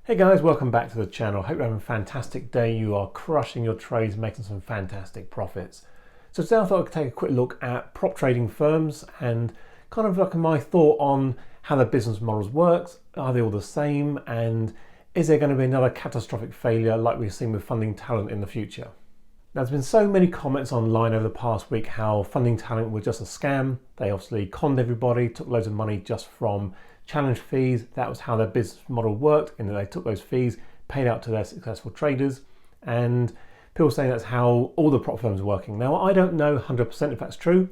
Hey guys, welcome back to the channel. Hope you're having a fantastic day. You are crushing your trades, making some fantastic profits. So today I thought I'd take a quick look at prop trading firms and kind of like my thought on how their business models works. Are they all the same? And is there going to be another catastrophic failure like we've seen with Funding Talent in the future? Now, there's been so many comments online over the past week how Funding Talent was just a scam. They obviously conned everybody, took loads of money just from challenge fees. That was how their business model worked, and they took those fees, paid out to their successful traders, and people saying that's how all the prop firms are working. Now, I don't know 100% if that's true.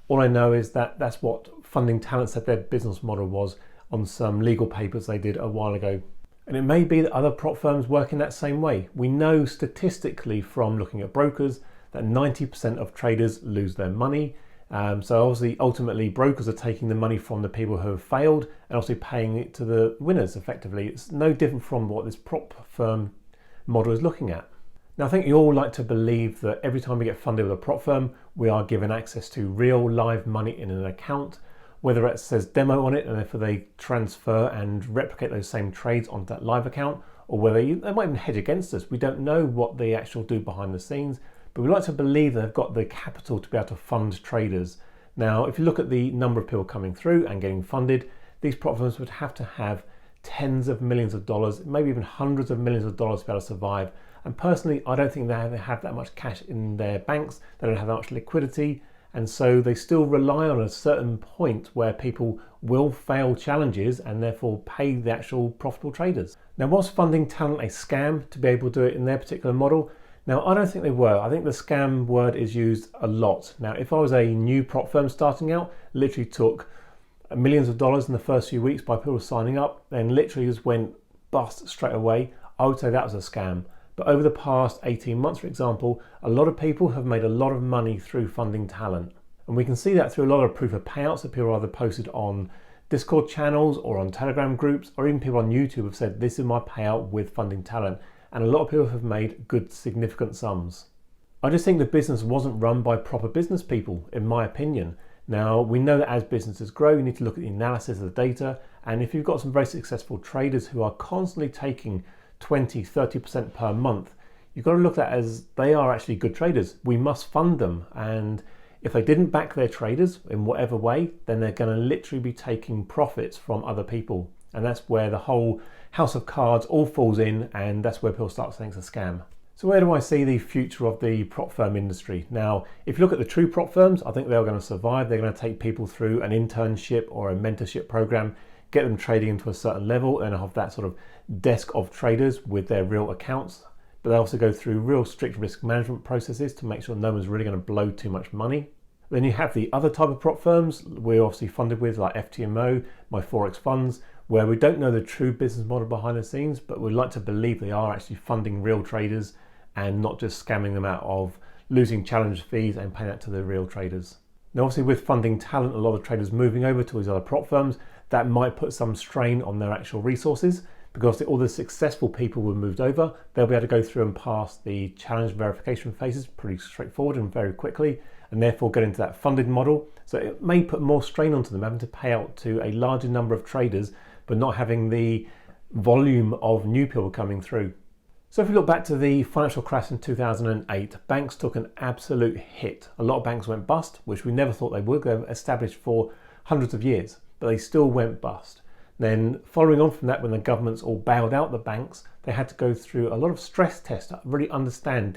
All I know is that that's what Funding Talent said their business model was on some legal papers they did a while ago. And it may be that other prop firms work in that same way. We know statistically from looking at brokers that 90% of traders lose their money. So obviously, ultimately, brokers are taking the money from the people who have failed and also paying it to the winners effectively. It's no different from what this prop firm model is looking at. Now, I think you all like to believe that every time we get funded with a prop firm, we are given access to real live money in an account, whether it says demo on it and if they transfer and replicate those same trades onto that live account, or whether they might even hedge against us. We don't know what they actually do behind the scenes, but we like to believe they've got the capital to be able to fund traders. Now, if you look at the number of people coming through and getting funded, these prop firms would have to have tens of millions of dollars, maybe even hundreds of millions of dollars to be able to survive. And personally, I don't think they have that much cash in their banks. They don't have that much liquidity. And so they still rely on a certain point where people will fail challenges and therefore pay the actual profitable traders. Now, was Funding Talent a scam to be able to do it in their particular model? Now, I don't think they were. I think the scam word is used a lot. Now, if I was a new prop firm starting out, literally took millions of dollars in the first few weeks by people signing up, then literally just went bust straight away, I would say that was a scam. But over the past 18 months, for example, a lot of people have made a lot of money through Funding Talent. And we can see that through a lot of proof of payouts that people either posted on Discord channels or on Telegram groups, or even people on YouTube have said, this is my payout with Funding Talent. And a lot of people have made good, significant sums. I just think the business wasn't run by proper business people, in my opinion. Now, we know that as businesses grow, you need to look at the analysis of the data. And if you've got some very successful traders who are constantly taking 20, 30% per month, you've got to look at that as they are actually good traders. We must fund them. And if they didn't back their traders in whatever way, then they're going to literally be taking profits from other people. And that's where the whole house of cards all falls in, and that's where people start saying it's a scam. So where do I see the future of the prop firm industry? Now, if you look at the true prop firms, I think they're going to survive. They're going to take people through an internship or a mentorship program, get them trading into a certain level, and have that sort of desk of traders with their real accounts. But they also go through real strict risk management processes to make sure no one's really going to blow too much money. Then you have the other type of prop firms we're obviously funded with, like FTMO, My Forex Funds, where we don't know the true business model behind the scenes, but we'd like to believe they are actually funding real traders and not just scamming them out of losing challenge fees and paying that to the real traders. Now, obviously with Funding Talent, a lot of traders moving over to these other prop firms, that might put some strain on their actual resources, because all the successful people who moved over, they'll be able to go through and pass the challenge verification phases pretty straightforward and very quickly, and therefore get into that funded model. So it may put more strain onto them, having to pay out to a larger number of traders, but not having the volume of new people coming through. So if we look back to the financial crash in 2008, banks took an absolute hit. A lot of banks went bust, which we never thought they would. They were established for hundreds of years, but they still went bust. Then following on from that, when the governments all bailed out the banks, they had to go through a lot of stress tests to really understand,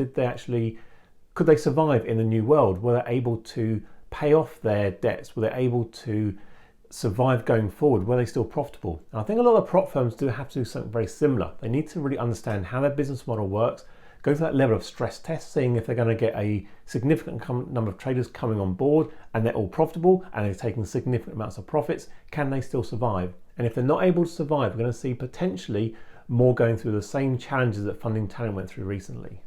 could they survive in the new world? Were they able to pay off their debts? Were they able to survive going forward? Were they still profitable? And I think a lot of prop firms do have to do something very similar. They need to really understand how their business model works, go through that level of stress test, seeing if they're going to get a significant number of traders coming on board and they're all profitable and they're taking significant amounts of profits. Can they still survive? And if they're not able to survive, we're going to see potentially more going through the same challenges that Funding Talent went through recently.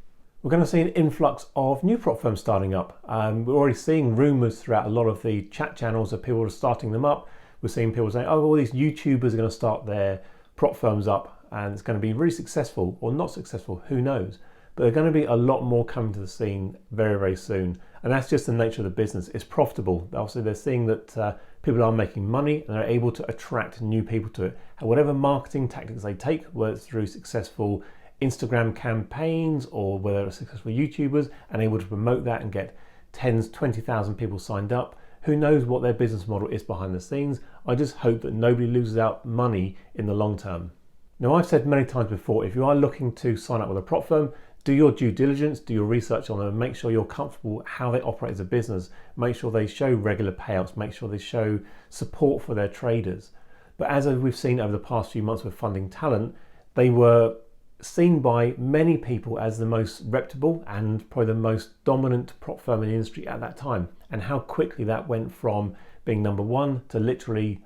We're going to see an influx of new prop firms starting up. We're already seeing rumours throughout a lot of the chat channels of people are starting them up. We're seeing people saying, oh, all these YouTubers are going to start their prop firms up and it's going to be really successful or not successful, who knows. But there are going to be a lot more coming to the scene very, very soon. And that's just the nature of the business. It's profitable. Obviously, they're seeing that people are making money and they're able to attract new people to it. And whatever marketing tactics they take, whether it's through successful Instagram campaigns or whether it's successful YouTubers and able to promote that and get 10s, 20,000 people signed up, who knows what their business model is behind the scenes. I just hope that nobody loses out money in the long term. Now, I've said many times before, if you are looking to sign up with a prop firm, do your due diligence, do your research on them, and make sure you're comfortable how they operate as a business. Make sure they show regular payouts, make sure they show support for their traders. But as we've seen over the past few months with Funding Talent, they were seen by many people as the most reputable and probably the most dominant prop firm in the industry at that time. And how quickly that went from being number one to literally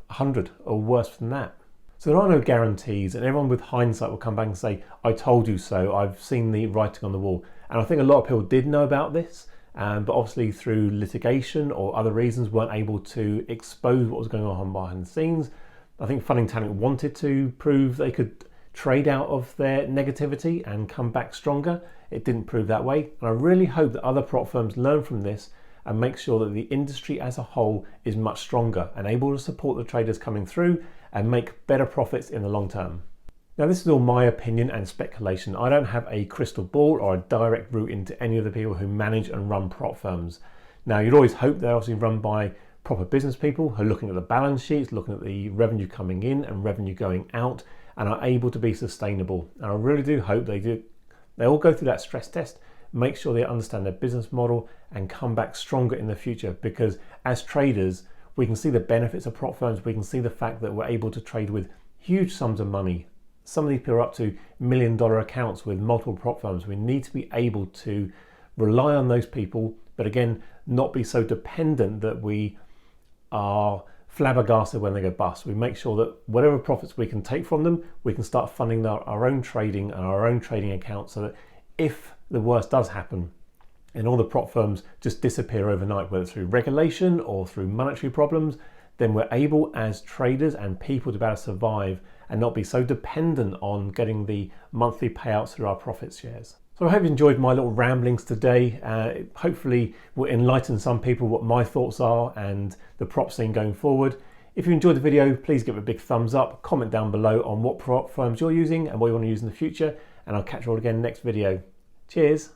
100 or worse than that. So there are no guarantees, and everyone with hindsight will come back and say, I told you so, I've seen the writing on the wall. And I think a lot of people did know about this, but obviously through litigation or other reasons weren't able to expose what was going on behind the scenes. I think Funding Talent wanted to prove they could trade out of their negativity and come back stronger. It didn't prove that way. And I really hope that other prop firms learn from this and make sure that the industry as a whole is much stronger and able to support the traders coming through and make better profits in the long term. Now, this is all my opinion and speculation. I don't have a crystal ball or a direct route into any of the people who manage and run prop firms. Now, you'd always hope they're obviously run by proper business people who are looking at the balance sheets, looking at the revenue coming in and revenue going out, and are able to be sustainable. And I really do hope they do. They all go through that stress test, make sure they understand their business model and come back stronger in the future, because as traders, we can see the benefits of prop firms. We can see the fact that we're able to trade with huge sums of money. Some of these people are up to $1 million accounts with multiple prop firms. We need to be able to rely on those people, but again, not be so dependent that we are flabbergasted when they go bust. We make sure that whatever profits we can take from them, we can start funding our own trading and our own trading accounts, so that if the worst does happen and all the prop firms just disappear overnight, whether it's through regulation or through monetary problems, then we're able as traders and people to be able to survive and not be so dependent on getting the monthly payouts through our profit shares. So I hope you enjoyed my little ramblings today. Hopefully will enlighten some people what my thoughts are and the prop scene going forward. If you enjoyed the video, please give it a big thumbs up, comment down below on what prop firms you're using and what you want to use in the future, and I'll catch you all again next video. Cheers.